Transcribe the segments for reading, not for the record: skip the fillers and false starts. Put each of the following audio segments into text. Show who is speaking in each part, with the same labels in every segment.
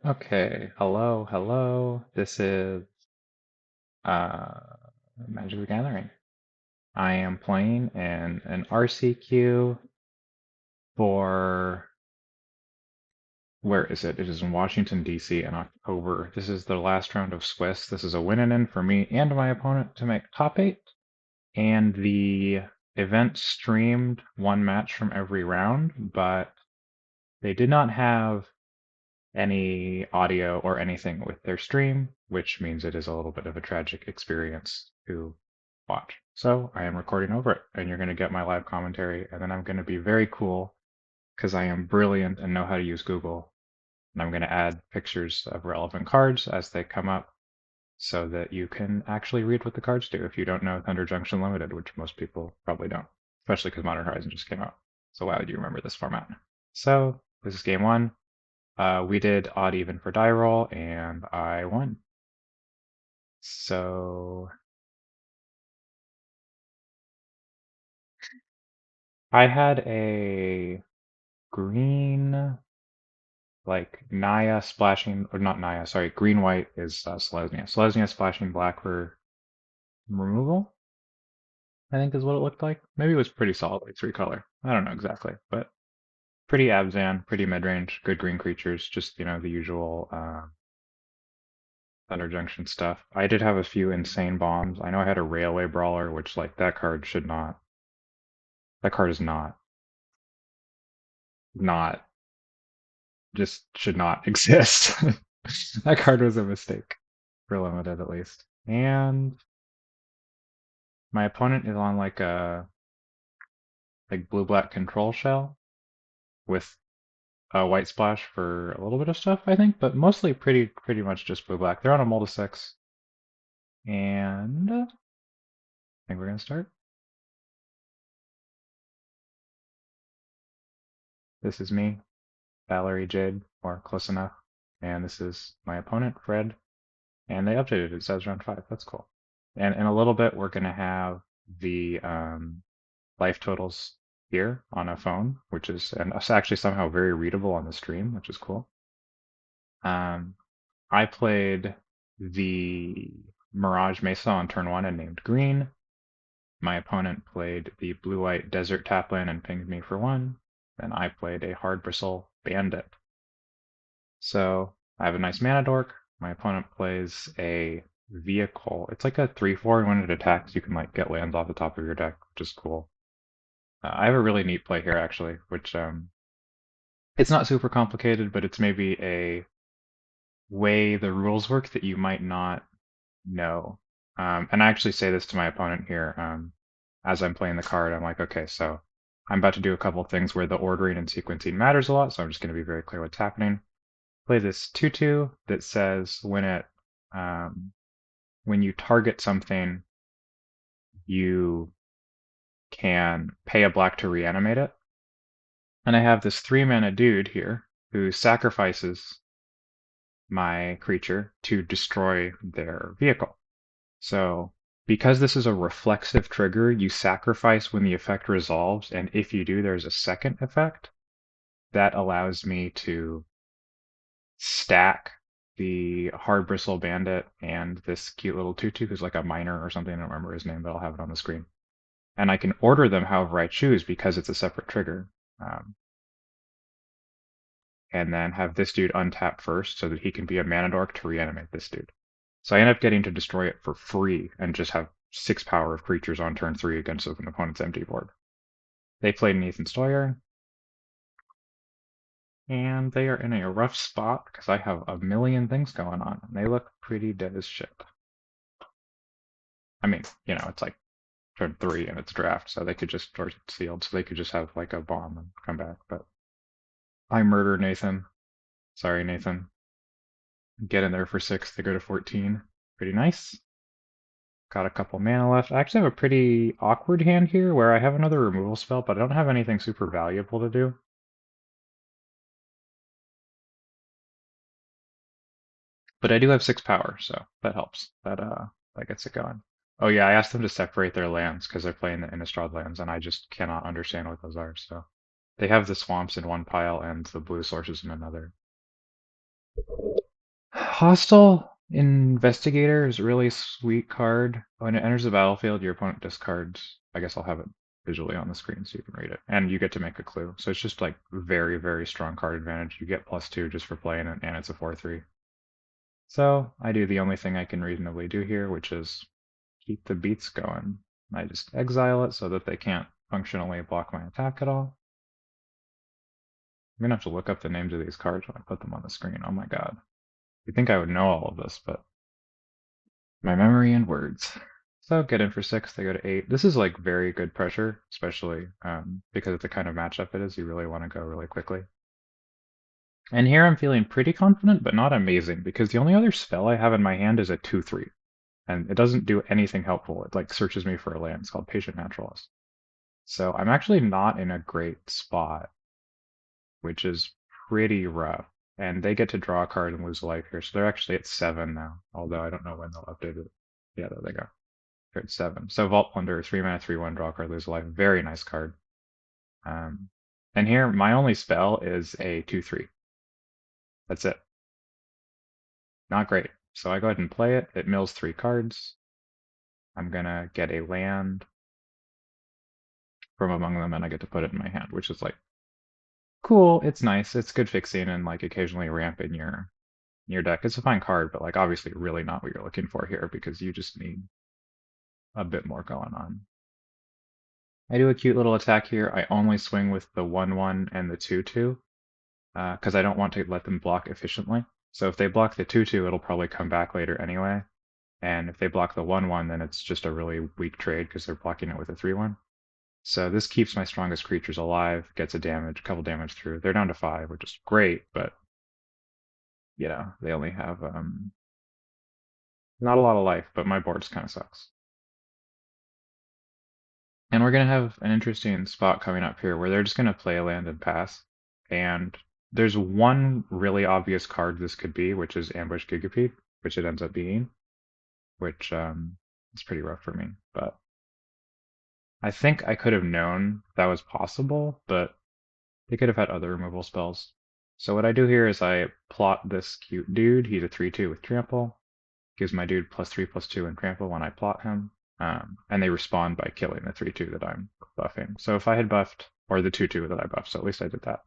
Speaker 1: Okay, hello. This is uh, Magic the Gathering. I am playing in an RCQ for, where is it? It is in Washington, D.C. in October. This is the last round of Swiss. This is a win-in for me and my opponent to make top 8. And the event streamed one match from every round, but they did not have any audio or anything with their stream, which means it is a little bit of a tragic experience to watch. So I am recording over it, and you're going to get my live commentary, and then I'm going to be very cool because I am brilliant and know how to use Google. And I'm going to add pictures of relevant cards as they come up so that you can actually read what the cards do if you don't know Thunder Junction Limited, which most people probably don't, especially because Modern Horizon just came out. So why would you remember this format? So this is game one. We did odd even for die roll, and I won. So I had a green, like Naya splashing, or not Naya, sorry, green white is Selesnya. Selesnya splashing black for removal, I think is what it looked like. Maybe it was pretty solid, like 3 color. I don't know exactly, but pretty Abzan, pretty mid range, good green creatures, just, the usual Thunder Junction stuff. I did have a few insane bombs. I know I had a Railway Brawler, which, like, that card is not, just should not exist. That card was a mistake, for limited at least. And my opponent is on like a blue-black control shell with a white splash for a little bit of stuff, I think, but mostly pretty much just blue-black. They're on a multi-6. And I think we're gonna start. This is me, Valerie Jade, or close enough. And this is my opponent, Fred. And they updated it. It says round 5. That's cool. And in a little bit, we're going to have the life totals here on a phone, which is and it's actually somehow very readable on the stream, which is cool. I played the Mirage Mesa on turn 1 and named green. My opponent played the blue-white Desert Tapland and pinged me for 1. Then I played a Hard Bristle Bandit. So I have a nice mana dork. My opponent plays a vehicle. It's like a 3/4, and when it attacks, you can like get lands off the top of your deck, which is cool. I have a really neat play here actually, which it's not super complicated, but it's maybe a way the rules work that you might not know. And I actually say this to my opponent here as I'm playing the card. I'm like, okay, so I'm about to do a couple things where the ordering and sequencing matters a lot, so I'm just going to be very clear what's happening. Play this 2/2 that says when you target something, you can pay a black to reanimate it. And I have this 3-mana dude here who sacrifices my creature to destroy their vehicle. So because this is a reflexive trigger, you sacrifice when the effect resolves, and if you do, there's a second effect that allows me to stack the Hard Bristle Bandit and this cute little tutu who's like a miner or something. I don't remember his name, but I'll have it on the screen. And I can order them however I choose because it's a separate trigger. And then have this dude untap first so that he can be a mana dork to reanimate this dude. So I end up getting to destroy it for free and just have 6 power of creatures on turn 3 against an opponent's empty board. They played Nathan Stoyer, and they are in a rough spot because I have a million things going on, and they look pretty dead as shit. I mean, it's like turn 3 and it's draft, so they could just, or sealed, so they could just have like a bomb and come back, but I murder Nathan. Sorry, Nathan. Get in there for 6, they go to 14. Pretty nice. Got a couple mana left. I actually have a pretty awkward hand here where I have another removal spell, but I don't have anything super valuable to do. But I do have 6 power, so that helps. That gets it going. Oh yeah, I asked them to separate their lands because they're playing the Innistrad lands, and I just cannot understand what those are. So they have the swamps in one pile and the blue sources in another. Hostile Investigator is a really sweet card. When it enters the battlefield, your opponent discards. I guess I'll have it visually on the screen so you can read it. And you get to make a clue. So it's just like very, very strong card advantage. You get +2 just for playing it, and it's a 4/3. So I do the only thing I can reasonably do here, which is keep the beats going. I just exile it so that they can't functionally block my attack at all. I'm gonna have to look up the names of these cards when I put them on the screen. Oh my god. You'd think I would know all of this, but my memory and words. So get in for 6, they go to 8. This is like very good pressure, especially because of the kind of matchup it is. You really want to go really quickly. And here I'm feeling pretty confident, but not amazing, because the only other spell I have in my hand is a 2/3. And it doesn't do anything helpful. It like searches me for a land. It's called Patient Naturalist. So I'm actually not in a great spot, which is pretty rough. And they get to draw a card and lose a life here. So they're actually at 7 now, although I don't know when they'll update it. Yeah, there they go. They're at 7. So Vault Plunder, 3 mana, 3/1, draw a card, lose a life. Very nice card. And here, my only spell is a 2/3. That's it. Not great. So I go ahead and play it. It mills 3 cards. I'm gonna get a land from among them, and I get to put it in my hand, which is like cool. It's nice. It's good fixing and like occasionally ramp in your deck. It's a fine card, but like obviously really not what you're looking for here because you just need a bit more going on. I do a cute little attack here. I only swing with the 1/1 and the 2/2 because I don't want to let them block efficiently. So if they block the 2/2, it'll probably come back later anyway. And if they block the 1/1, then it's just a really weak trade because they're blocking it with a 3/1. So this keeps my strongest creatures alive, gets a couple damage through. They're down to 5, which is great, but you know, they only have not a lot of life, but my board kind of sucks. And we're gonna have an interesting spot coming up here where they're just gonna play a land and pass. And there's one really obvious card this could be, which is Ambush Gigapede, which it ends up being, which is pretty rough for me. But I think I could have known that was possible, but they could have had other removal spells. So what I do here is I plot this cute dude. He's a 3/2 with trample. Gives my dude +3/+2 and trample when I plot him. And they respond by killing the 3/2 that I'm buffing. So if I had buffed, or the 2/2 that I buffed, so at least I did that.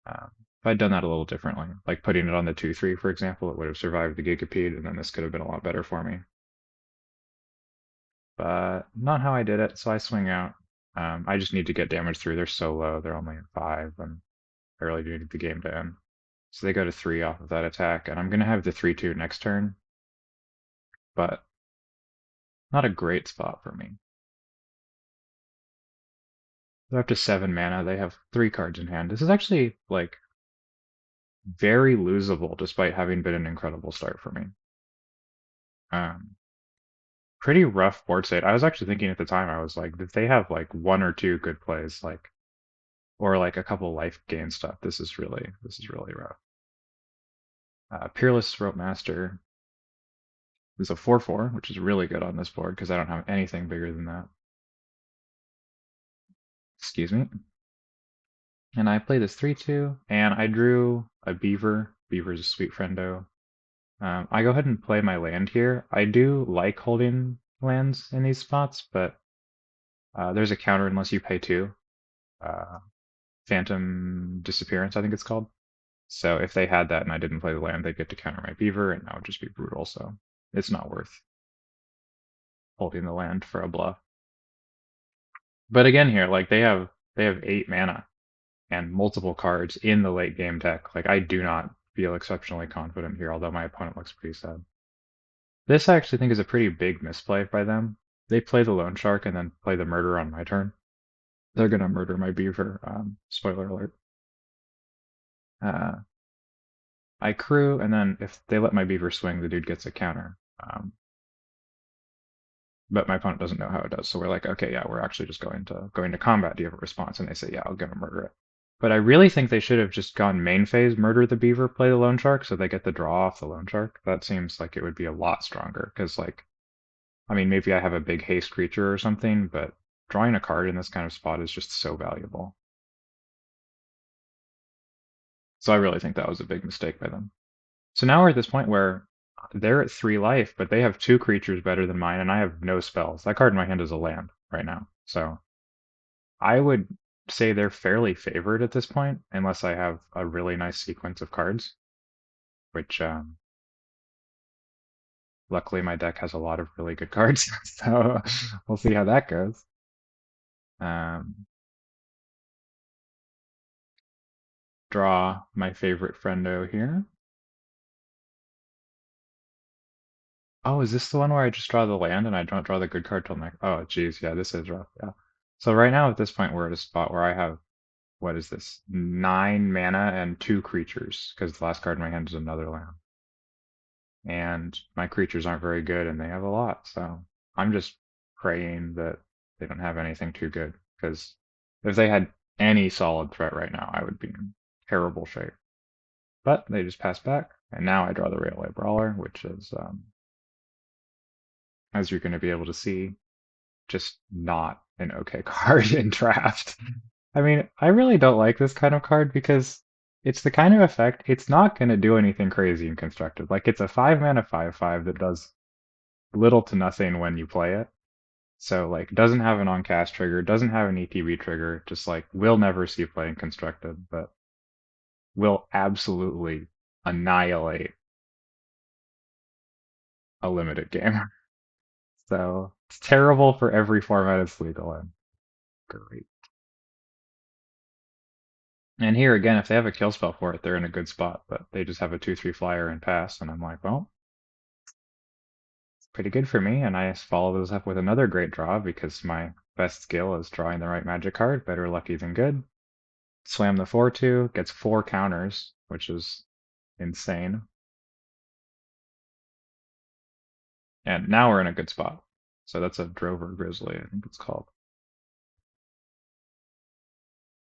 Speaker 1: If I'd done that a little differently, like putting it on the 2/3, for example, it would have survived the Gigapede, and then this could have been a lot better for me. But not how I did it, so I swing out. I just need to get damage through. They're so low, they're only at 5, and I really do need the game to end. So they go to 3 off of that attack, and I'm going to have the 3/2 next turn, but not a great spot for me. They're up to 7 mana. They have 3 cards in hand. This is actually, like, very losable despite having been an incredible start for me. Pretty rough board state. I was actually thinking at the time, I was like, if they have like 1 or 2 good plays, like, or like a couple life gain stuff, this is really rough. Peerless Rope Master is a 4/4, which is really good on this board because I don't have anything bigger than that. Excuse me. And I play this 3/2, and I drew a Beaver. Beaver's a sweet friendo. I go ahead and play my land here. I do like holding lands in these spots, but there's a counter unless you pay 2. Phantom Disappearance, I think it's called. So if they had that and I didn't play the land, they'd get to counter my Beaver, and that would just be brutal. So it's not worth holding the land for a bluff. But again, here, like they have 8 mana and multiple cards in the late game deck. Like I do not feel exceptionally confident here, although my opponent looks pretty sad. This I actually think is a pretty big misplay by them. They play the Loan Shark and then play the Murder on my turn. They're gonna murder my Beaver. Spoiler alert. I crew, and then if they let my Beaver swing, the dude gets a counter. But my opponent doesn't know how it does, so we're like, okay, yeah, we're actually just going to combat. Do you have a response? And they say, yeah, I'm gonna murder it. But I really think they should have just gone main phase, murder the Beaver, play the Loan Shark, so they get the draw off the Loan Shark. That seems like it would be a lot stronger, because like, I mean, maybe I have a big haste creature or something, but drawing a card in this kind of spot is just so valuable. So I really think that was a big mistake by them. So now we're at this point where they're at 3 life, but they have 2 creatures better than mine, and I have no spells. That card in my hand is a land right now. So I would say they're fairly favored at this point, unless I have a really nice sequence of cards, which luckily my deck has a lot of really good cards. So we'll see how that goes. Um, draw my favorite friendo here. Oh, is this the one where I just draw the land and I don't draw the good card till next? Oh, geez, yeah, this is rough. Yeah. So right now at this point we're at a spot where I have, what is this? 9 mana and 2 creatures, because the last card in my hand is another land. And my creatures aren't very good and they have a lot, so I'm just praying that they don't have anything too good, because if they had any solid threat right now, I would be in terrible shape. But they just pass back, and now I draw the Railway Brawler, which is, as you're going to be able to see, just not an okay card in draft. I mean, I really don't like this kind of card because it's the kind of effect, it's not going to do anything crazy in constructed. Like, it's a 5 mana 5/5 that does little to nothing when you play it. So, like, doesn't have an on-cast trigger, doesn't have an ETB trigger, just like, we'll never see playing constructed, but will absolutely annihilate a limited game. So, it's terrible for every format it's legal in. Great. And here again, if they have a kill spell for it, they're in a good spot, but they just have a 2/3 flyer and pass, and I'm like, well, it's pretty good for me, and I just follow those up with another great draw because my best skill is drawing the right magic card, better lucky than good. Slam the 4/2, gets 4 counters, which is insane. And now we're in a good spot. So that's a Drover Grizzly, I think it's called.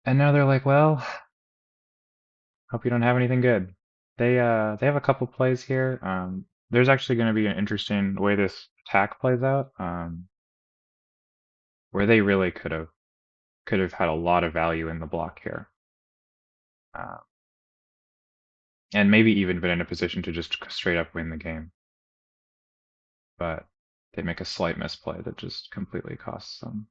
Speaker 1: And now they're like, well, hope you don't have anything good. They have a couple plays here. There's actually going to be an interesting way this attack plays out, where they really could have had a lot of value in the block here, uh, and maybe even been in a position to just straight up win the game. But they make a slight misplay that just completely costs them.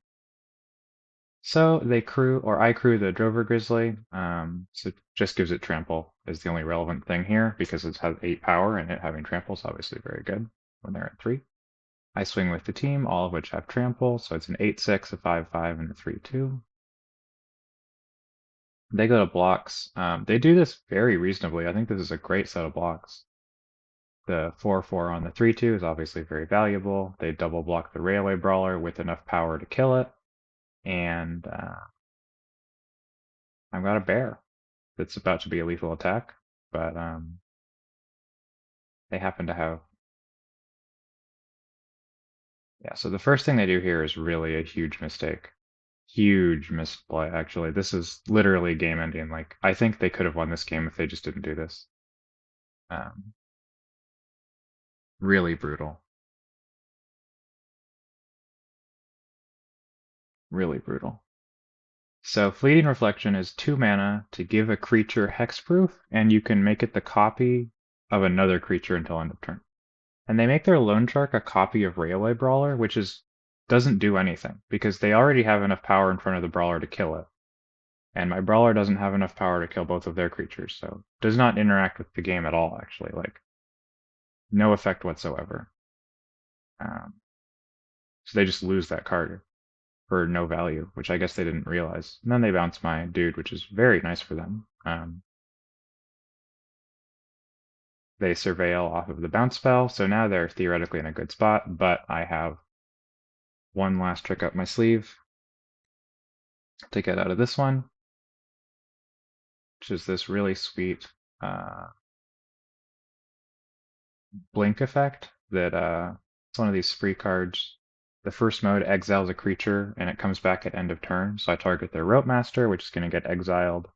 Speaker 1: So they crew, or I crew the Drover Grizzly, so it just gives it trample is the only relevant thing here because it has 8 power and it having trample is obviously very good when they're at 3. I swing with the team, all of which have trample, so it's an 8/6, a 5/5, and a 3/2. They go to blocks. They do this very reasonably. I think this is a great set of blocks. The 4/4 on the 3/2 is obviously very valuable. They double block the Railway Brawler with enough power to kill it, and I've got a bear that's about to be a lethal attack, but they happen to have. Yeah, so the first thing they do here is really a huge mistake. Huge misplay, actually. This is literally game ending. Like, I think they could have won this game if they just didn't do this. Um, really brutal. Really brutal. So Fleeting Reflection is 2 mana to give a creature hexproof, and you can make it the copy of another creature until end of turn. And they make their Loan Shark a copy of Railway Brawler, which doesn't do anything, because they already have enough power in front of the Brawler to kill it. And my Brawler doesn't have enough power to kill both of their creatures, so does not interact with the game at all, actually. Like, no effect whatsoever. Um, so they just lose that card for no value, which I guess they didn't realize. And then they bounce my dude, which is very nice for them. They surveil off of the bounce spell, so now they're theoretically in a good spot, but I have one last trick up my sleeve to get out of this one, which is this really sweet blink effect that it's one of these free cards. The first mode exiles a creature and it comes back at end of turn, so I target their Rope Master, which is going to get exiled,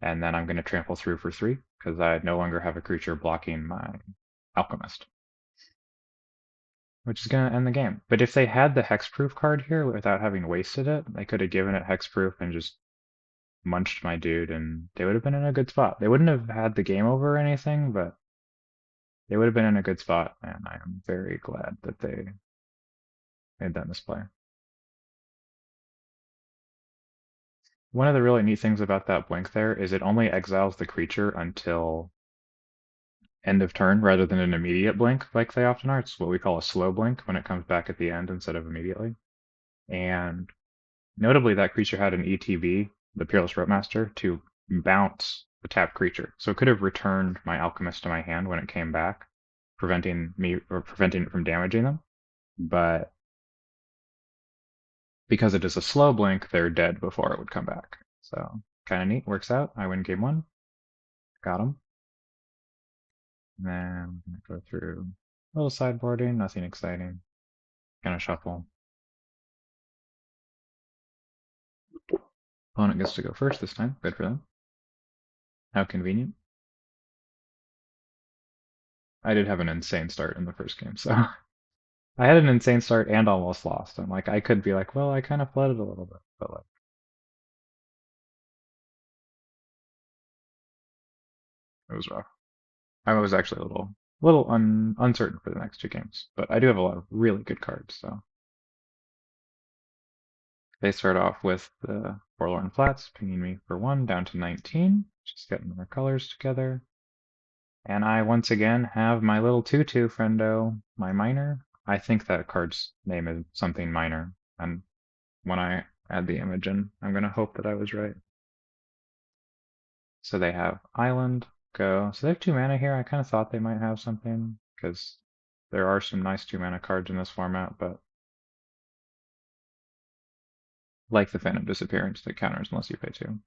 Speaker 1: and then I'm going to trample through for 3 because I no longer have a creature blocking my Alchemist, which is going to end the game. But if they had the Hexproof card here without having wasted it, they could have given it Hexproof and just munched my dude, and they would have been in a good spot. They wouldn't have had the game over or anything, but They would have been in a good spot, and I am very glad that they made that misplay. One of the really neat things about that blink there is it only exiles the creature until end of turn rather than an immediate blink like they often are. It's what we call a slow blink when it comes back at the end instead of immediately. And notably, that creature had an ETB, the Peerless Roadmaster, to bounce the tapped creature. So it could have returned my Alchemist to my hand when it came back, preventing it from damaging them. But because it is a slow blink, they're dead before it would come back. So kind of neat, works out. I win game one. Got him. And then I'm gonna go through a little sideboarding, nothing exciting. Gonna shuffle. Opponent gets to go first this time. Good for them. How convenient. I did have an insane start in the first game, so I had an insane start and almost lost. I'm like, I could be like, well, I kind of flooded a little bit, but like, it was rough. I was actually a little uncertain for the next two games, but I do have a lot of really good cards. So they start off with the Forlorn Flats, pinging me for one down to 19, just getting their colors together. And I once again have my little tutu friendo, my minor. I think that card's name is something minor, and when I add the image in, I'm gonna hope that I was right. So they have Island, Go. So they have 2 mana here. I kind of thought they might have something, because there are some nice 2 mana cards in this format, but like the Phantom Disappearance that counters unless you pay 2.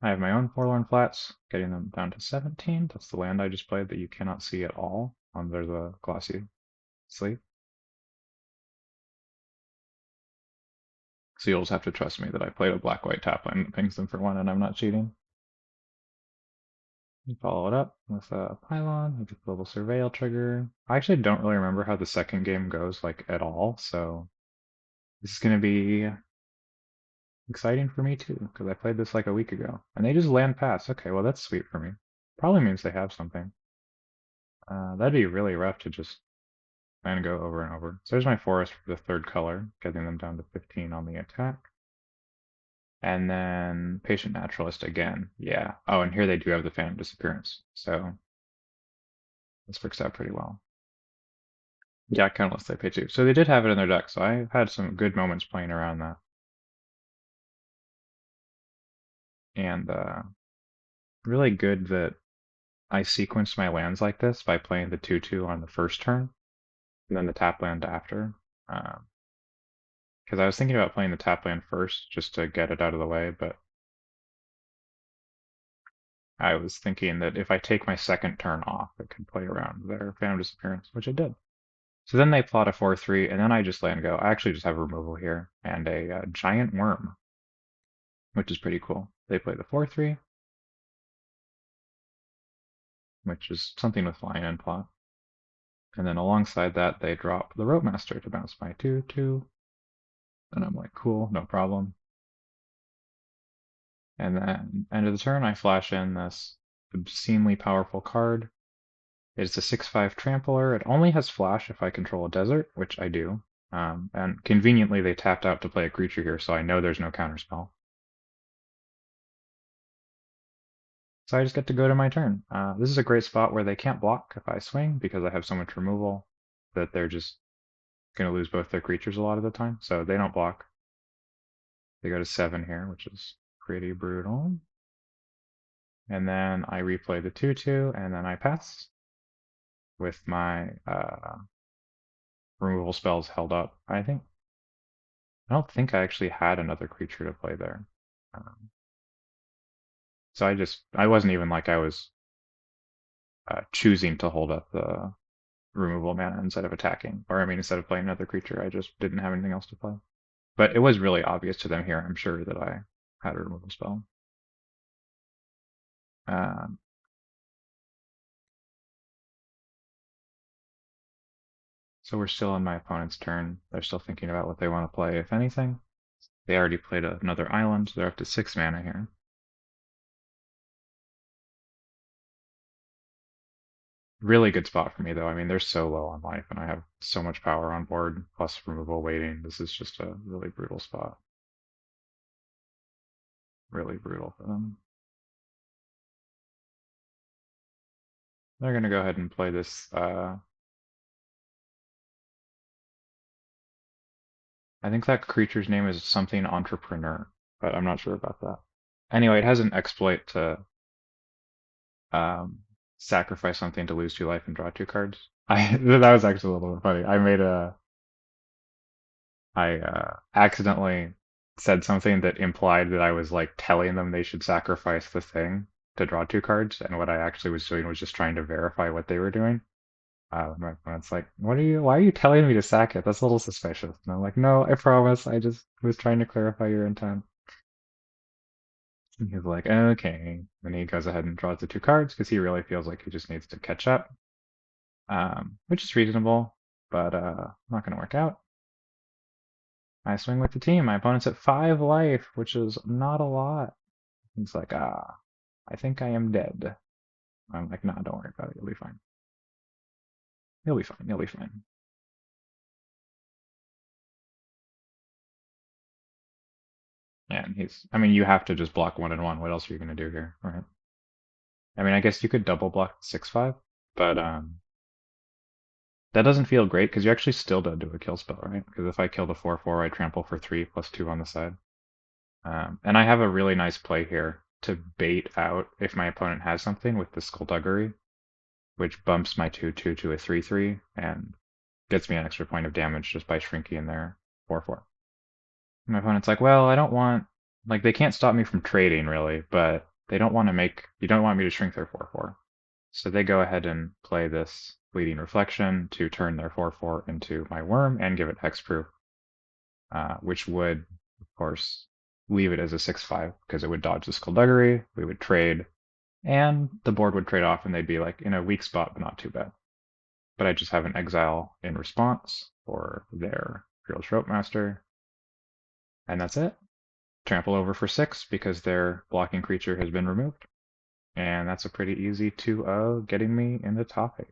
Speaker 1: I have my own Forlorn Flats, getting them down to 17. That's the land I just played that you cannot see at all under the glossy sleeve. So you'll just have to trust me that I played a black-white tap line that pings them for 1 and I'm not cheating. You follow it up with a Pylon, with a Global Surveil trigger. I actually don't really remember how the second game goes, like, at all, so this is going to be exciting for me too, because I played this like a week ago. And they just land pass. Okay, well that's sweet for me. Probably means they have something. That'd be really rough to just land go over and over. So there's my forest for the third color, getting them down to 15 on the attack. And then Patient Naturalist again. Yeah. Oh, and here they do have the Phantom Disappearance. So this works out pretty well. Yeah, kind of less they pay 2. So they did have it in their deck, so I had some good moments playing around that. And really good that I sequenced my lands like this by playing the 2/2 on the first turn, and then the tap land after. Because I was thinking about playing the tap land first, just to get it out of the way, but I was thinking that if I take my second turn off, it could play around their Phantom Disappearance, which it did. So then they plot a 4/3, and then I just land go. I actually just have removal here, and a giant worm, which is pretty cool. They play the 4/3, which is something with flying and plot. And then alongside that, they drop the Roadmaster to bounce my 2/2. And I'm like, cool, no problem. And then end of the turn, I flash in this obscenely powerful card. It's a 6/5 Trampler. It only has flash if I control a desert, which I do. And conveniently, they tapped out to play a creature here, so I know there's no counterspell. So I just get to go to my turn. This is a great spot where they can't block if I swing, because I have so much removal that they're just going to lose both their creatures a lot of the time. So they don't block. They go to 7 here, which is pretty brutal. And then I replay the 2/2, and then I pass with my removal spells held up. I don't think I actually had another creature to play there. So I wasn't even like I was choosing to hold up the removal mana instead of attacking. Or I mean, instead of playing another creature, I just didn't have anything else to play. But it was really obvious to them here, I'm sure, that I had a removal spell. Um, so we're still on my opponent's turn. They're still thinking about what they want to play, if anything. They already played another island, so they're up to 6 mana here. Really good spot for me though. I mean, they're so low on life and I have so much power on board, plus removal waiting. This is just a really brutal spot. Really brutal for them. They're gonna go ahead and play this, I think that creature's name is something entrepreneur, but I'm not sure about that. Anyway, it has an exploit to um, sacrifice something to lose 2 life and draw 2 cards. That was actually a little bit funny. I accidentally said something that implied that I was like telling them they should sacrifice the thing to draw 2 cards, and what I actually was doing was just trying to verify what they were doing. My opponent's like, "What are you? Why are you telling me to sack it? That's a little suspicious." And I'm like, "No, I promise. I just was trying to clarify your intent." And he's like, "Okay." And he goes ahead and draws the 2 cards because he really feels like he just needs to catch up, which is reasonable, but not going to work out. I swing with the team. My opponent's at 5 life, which is not a lot. He's like, I think I am dead. I'm like, nah, don't worry about it. You'll be fine. You'll be fine. You'll be fine. And I mean, you have to just block 1/1. What else are you going to do here, right? I mean, I guess you could double block 6/5, but that doesn't feel great because you actually still don't do a kill spell, right? Because if I kill the 4/4, I trample for 3 +2 on the side. And I have a really nice play here to bait out if my opponent has something with the Skullduggery, which bumps my 2/2 to a 3/3 and gets me an extra point of damage just by shrinking their 4/4. My opponent's like, well, I don't want, like, they can't stop me from trading really, but they don't want to make, you don't want me to shrink their 4/4. So they go ahead and play this Fleeting Reflection to turn their 4/4 into my worm and give it hexproof, which would, of course, leave it as a 6/5 because it would dodge the Skullduggery, we would trade, and the board would trade off and they'd be like in a weak spot, but not too bad. But I just have an exile in response for their Fearless Rope Master, and that's it. Trample over for 6 because their blocking creature has been removed. And that's a pretty easy 2-0 getting me in the top 8.